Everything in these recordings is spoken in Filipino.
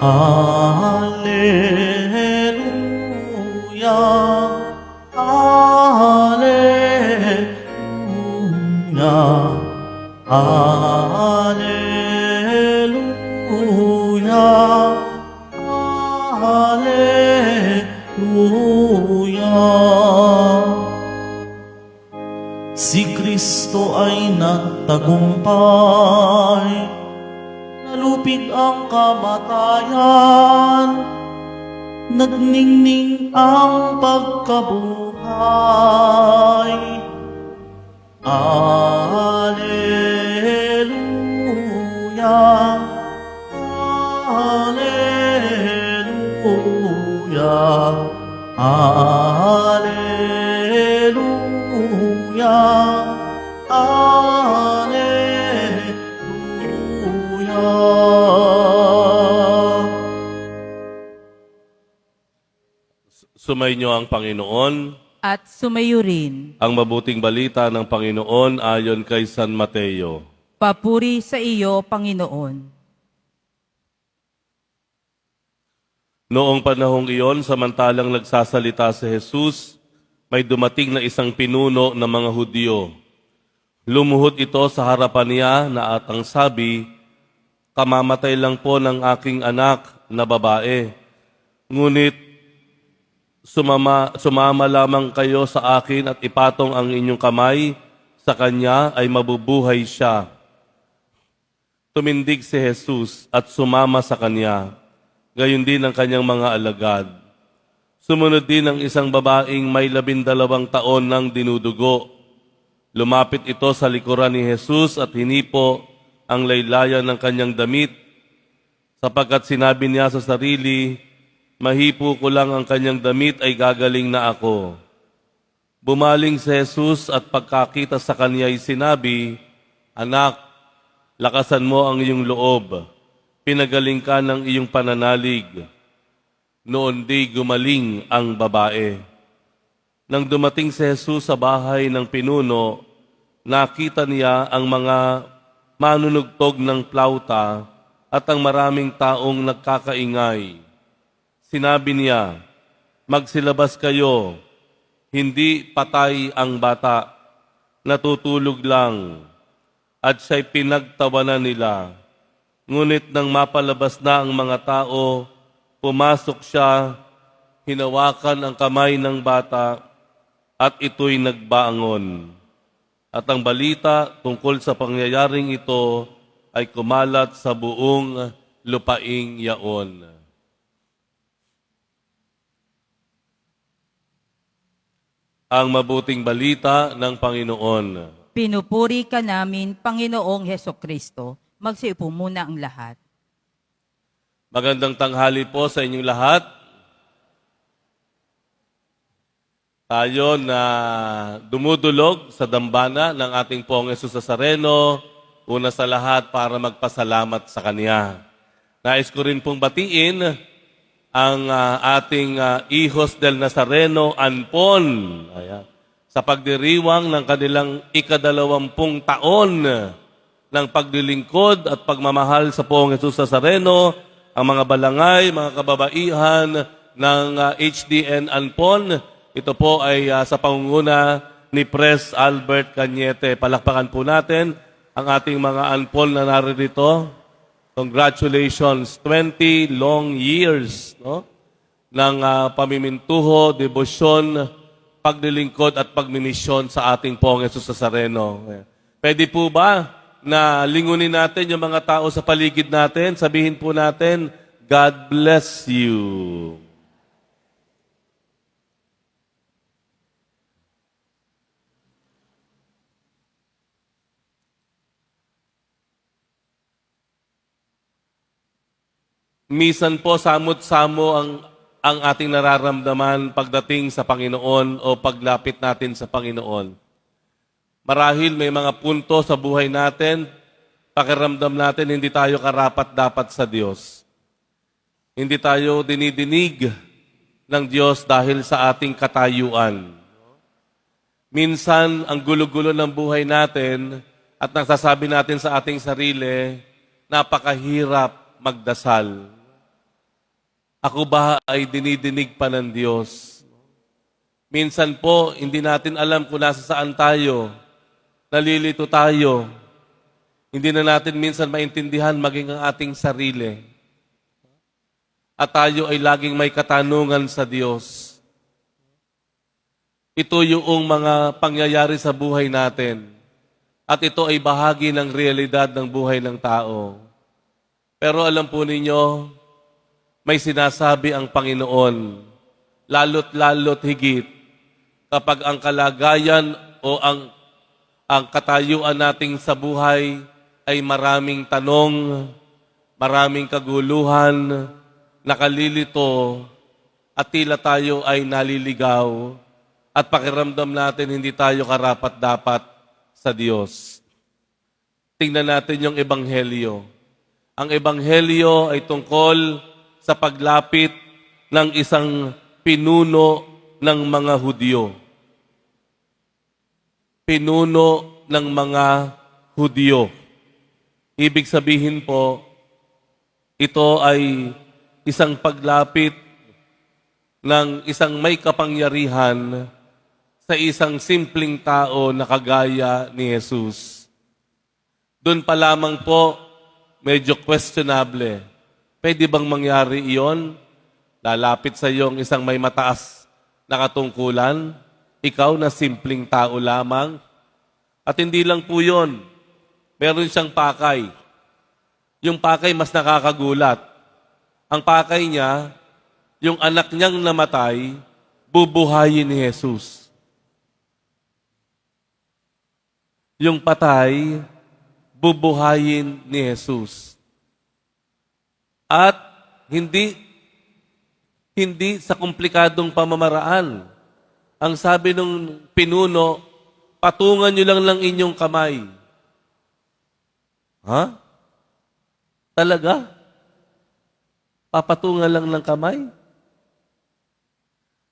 Alleluia, Alleluia, Alleluia, Alleluia. Si Kristo ay nagtagumpay, nalupig ang kamatayan, nagningning ang pagkabuhay. Alleluia, Alleluia, Alleluia, Alleluia. Sumainyo ang Panginoon. At sumayo rin. Ang mabuting balita ng Panginoon ayon kay San Mateo. Papuri sa iyo, Panginoon. Noong panahong iyon, samantalang nagsasalita si Jesus, may dumating na isang pinuno ng mga Hudyo. Lumuhod ito sa harapan niya na atang sabi, "Kamamatay lang po ng aking anak na babae. Ngunit sumama lamang kayo sa akin at ipatong ang inyong kamay sa kanya ay mabubuhay siya." Tumindig si Jesus at sumama sa kanya, gayon din ang kanyang mga alagad. Sumunod din ang isang babaeng may 12 taon ng dinudugo. Lumapit ito sa likuran ni Jesus at hinipo ang laylayan ng kanyang damit, sapagkat sinabi niya sa sarili, "Mahipo ko lang ang kanyang damit ay gagaling na ako." Bumaling si Jesus at pagkakita sa kanya ay sinabi, "Anak, lakasan mo ang iyong loob. Pinagaling ka ng iyong pananalig." Noon di gumaling ang babae. Nang dumating si Jesus sa bahay ng pinuno, nakita niya ang mga manunugtog ng plauta at ang maraming taong nagkakaingay. Sinabi niya, "Magsilabas kayo, hindi patay ang bata, natutulog lang." At siya'y pinagtawanan nila. Ngunit nang mapalabas na ang mga tao, pumasok siya, hinawakan ang kamay ng bata, at ito'y nagbangon. At ang balita tungkol sa pangyayaring ito ay kumalat sa buong lupaing yaon. Ang mabuting balita ng Panginoon. Pinupuri ka namin, Panginoong Hesukristo. Magsiupo muna ang lahat. Magandang tanghali po sa inyong lahat. Tayo na dumudulog sa dambana ng ating Poong Jesus Nazareno, una sa lahat para magpasalamat sa Kanya. Nais ko rin pong batiin ang ating Hijos del Nazareno Anpon, sa pagdiriwang ng kanilang 20 taon ng paglilingkod at pagmamahal sa Poong Jesus Nazareno, ang mga balangay, mga kababaihan ng HDN Anpon. Ito po ay sa pangunguna ni Pres Albert Cañete. Palakpakan po natin ang ating mga Anpon na naririto. Congratulations, 20 long years ng pamimintuho, debosyon, paglilingkod at pagmimisyon sa ating Poong Jesus Nazareno. Pwede po ba na lingunin natin yung mga tao sa paligid natin? Sabihin po natin, God bless you. Minsan po, samot-samo ang ating nararamdaman pagdating sa Panginoon o paglapit natin sa Panginoon. Marahil may mga punto sa buhay natin, pakiramdam natin hindi tayo karapat-dapat sa Diyos. Hindi tayo dinidinig ng Diyos dahil sa ating katayuan. Minsan, ang gulo-gulo ng buhay natin at nagsasabi natin sa ating sarili, napakahirap magdasal. Ako ba ay dinidinig pa ng Diyos? Minsan po, hindi natin alam kung nasa saan tayo. Nalilito tayo. Hindi na natin minsan maintindihan maging ang ating sarili. At tayo ay laging may katanungan sa Diyos. Ito yung mga pangyayari sa buhay natin. At ito ay bahagi ng realidad ng buhay ng tao. Pero alam po ninyo, may sinasabi ang Panginoon, lalo't higit, kapag ang kalagayan o ang katayuan nating sa buhay ay maraming tanong, maraming kaguluhan, nakalilito, at tila tayo ay naliligaw, at pakiramdam natin hindi tayo karapat-dapat sa Diyos. Tingnan natin yung Ebanghelyo. Ang Ebanghelyo ay tungkol sa paglapit ng isang pinuno ng mga Hudyo. Pinuno ng mga Hudyo. Ibig sabihin po, ito ay isang paglapit ng isang may kapangyarihan sa isang simpleng tao na kagaya ni Jesus. Doon pa lamang po, medyo questionable. Pwede bang mangyari iyon? Lalapit sa iyo ang isang may mataas na katungkulan, ikaw na simpleng tao lamang. At hindi lang po yun, meron siyang pakay. Yung pakay mas nakakagulat. Ang pakay niya, yung anak niyang namatay, bubuhayin ni Jesus. Yung patay, bubuhayin ni Jesus. At hindi sa komplikadong pamamaraan. Ang sabi ng pinuno, patungan nyo lang inyong kamay. Ha? Talaga? Papatungan lang ng kamay?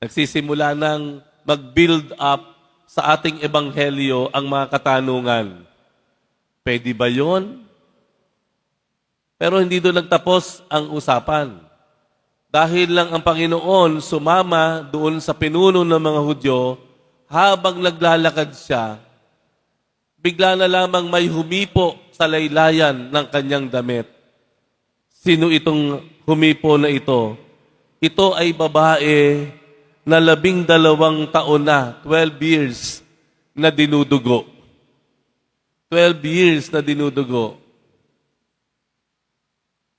Nagsisimula ng mag-build up sa ating ebanghelyo ang mga katanungan. Pwede ba yon? Pero hindi doon nagtapos ang usapan. Dahil lang ang Panginoon sumama doon sa pinuno ng mga Hudyo, habang naglalakad siya, bigla na lamang may humipo sa laylayan ng kanyang damit. Sino itong humipo na ito? Ito ay babae na 12 taon na, 12 years na dinudugo. 12 years na dinudugo.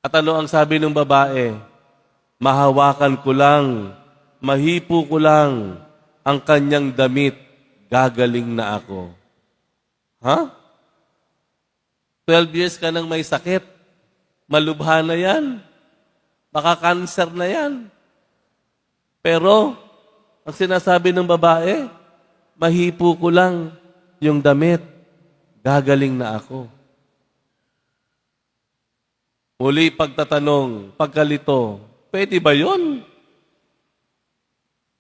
At ano ang sabi ng babae? Mahawakan ko lang, mahipo ko lang ang kanyang damit, gagaling na ako. Ha? 12 years ka nang may sakit. Malubha na yan. Baka cancer na yan. Pero, ang sinasabi ng babae, mahipo ko lang yung damit, gagaling na ako. Muli pagtatanong, pagkalito, pwede ba yun?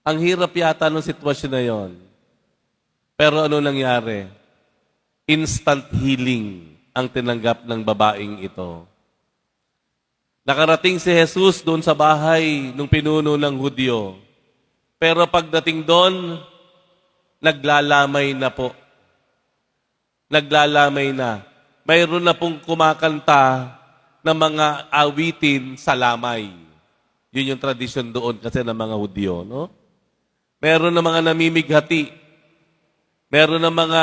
Ang hirap yata ng sitwasyon na yon. Pero ano nangyari? Instant healing ang tinanggap ng babaeng ito. Nakarating si Jesus doon sa bahay ng pinuno ng Hudyo. Pero pagdating doon, naglalamay na po. Naglalamay na. Mayroon na pong kumakanta ng mga awitin sa lamay. Yun yung tradisyon doon kasi ng mga Hudyo, no? Meron na mga namimighati. Meron na mga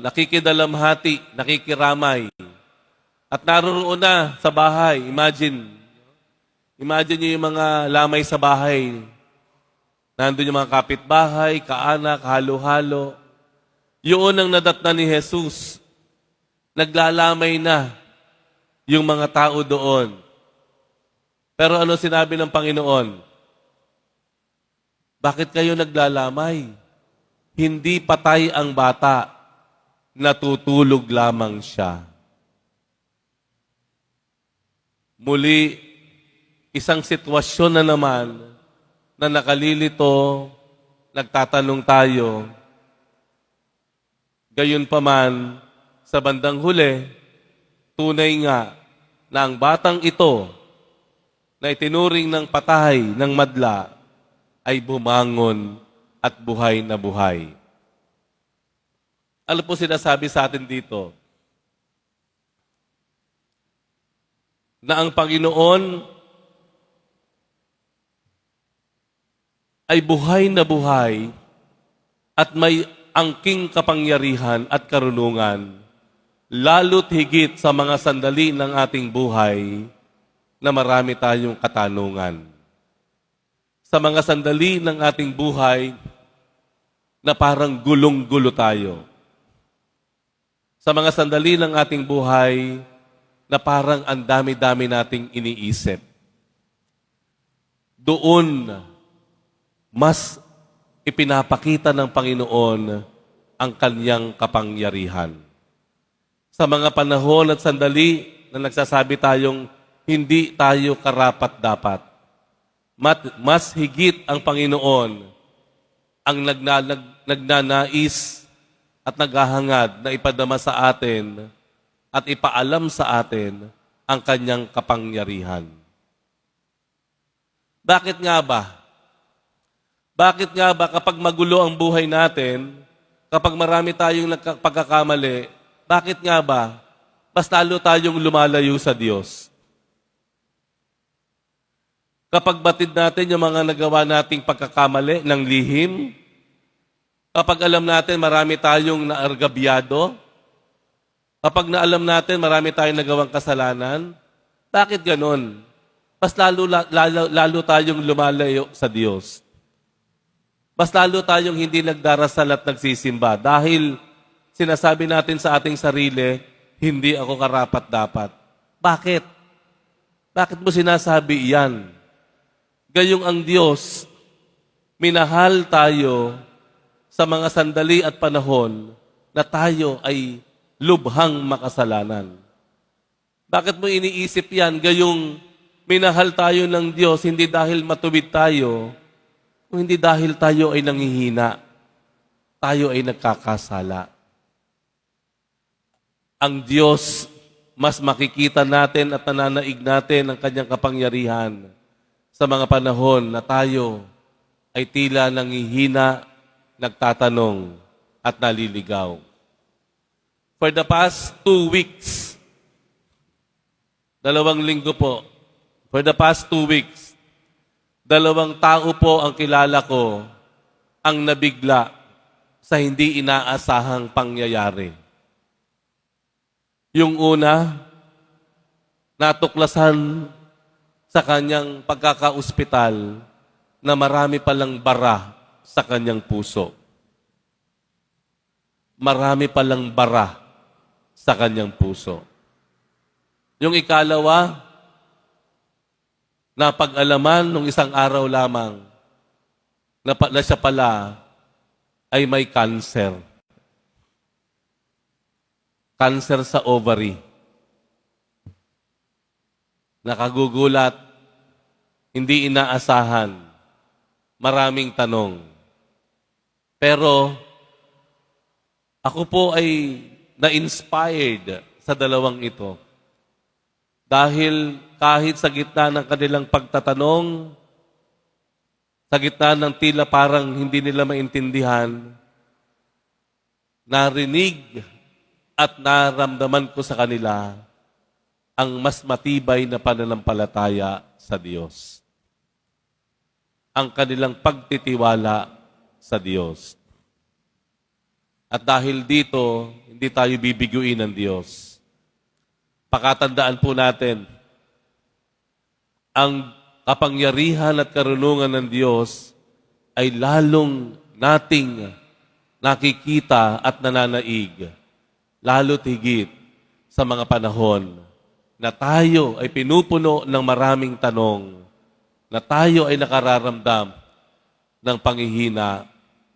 nakikidalamhati, nakikiramay. At naroon na sa bahay. Imagine nyo yung mga lamay sa bahay. Nandun yung mga kapitbahay, kaanak, halo-halo. Yun ang nadatna ni Jesus. Naglalamay na yung mga tao doon. Pero ano sinabi ng Panginoon? Bakit kayo naglalamay? Hindi patay ang bata, natutulog lamang siya. Muli, isang sitwasyon na naman na nakalilito, nagtatanong tayo. Gayon pa man, sa bandang huli, tunay nga na ang batang ito na itinuring ng patay ng madla ay bumangon at buhay na buhay. Ano po sinasabi sa atin dito? Na ang Panginoon ay buhay na buhay at may angking kapangyarihan at karunungan, lalo't higit sa mga sandali ng ating buhay na marami tayong katanungan. Sa mga sandali ng ating buhay na parang gulong-gulo tayo. Sa mga sandali ng ating buhay na parang ang dami-dami nating iniisip. Doon, mas ipinapakita ng Panginoon ang kanyang kapangyarihan. Sa mga panahon at sandali na nagsasabi tayong hindi tayo karapat-dapat, mas higit ang Panginoon ang nagnanais at naghahangad na ipadama sa atin at ipaalam sa atin ang kanyang kapangyarihan. Bakit nga ba? Bakit nga ba kapag magulo ang buhay natin, kapag marami tayong pagkakamali, bakit nga ba mas lalo tayong lumalayo sa Diyos? Kapag batid natin yung mga nagawa nating pagkakamali ng lihim, kapag alam natin marami tayong naargabyado, kapag naalam natin marami tayong nagawang kasalanan, bakit ganon? Mas lalo tayong lumalayo sa Diyos. Mas lalo tayong hindi nagdarasal at nagsisimba dahil sinasabi natin sa ating sarili, hindi ako karapat-dapat. Bakit? Bakit mo sinasabi iyan? Gayong ang Diyos, minahal tayo sa mga sandali at panahon na tayo ay lubhang makasalanan. Bakit mo iniisip yan? Gayong minahal tayo ng Diyos hindi dahil matuwid tayo, kung hindi dahil tayo ay nanghihina, tayo ay nagkakasala. Ang Diyos, mas makikita natin at nananaig natin ang kanyang kapangyarihan sa mga panahon na tayo ay tila nanghihina, nagtatanong at naliligaw. For the past 2 weeks, 2 linggo po, for the past 2 weeks, 2 tao po ang kilala ko ang nabigla sa hindi inaasahang pangyayari. Yung una, natuklasan sa kanyang pagkakaospital na marami palang bara sa kanyang puso. Marami palang bara sa kanyang puso. Yung ikalawa, napag-alaman nung isang araw lamang na siya pala ay may cancer. Cancer sa ovary. Nakagugulat, hindi inaasahan, maraming tanong. Pero ako po ay na-inspired sa dalawang ito. Dahil kahit sa gitna ng kanilang pagtatanong, sa gitna ng tila parang hindi nila maintindihan, narinig at naramdaman ko sa kanila ang mas matibay na pananampalataya sa Diyos. Ang kanilang pagtitiwala sa Diyos. At dahil dito, hindi tayo bibiguin ng Diyos. Pakatandaan po natin, ang kapangyarihan at karunungan ng Diyos ay lalong nating nakikita at nananaig, lalo't higit sa mga panahon na tayo ay pinupuno ng maraming tanong, na tayo ay nakararamdam ng panghihina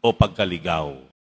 o pagkaligaw.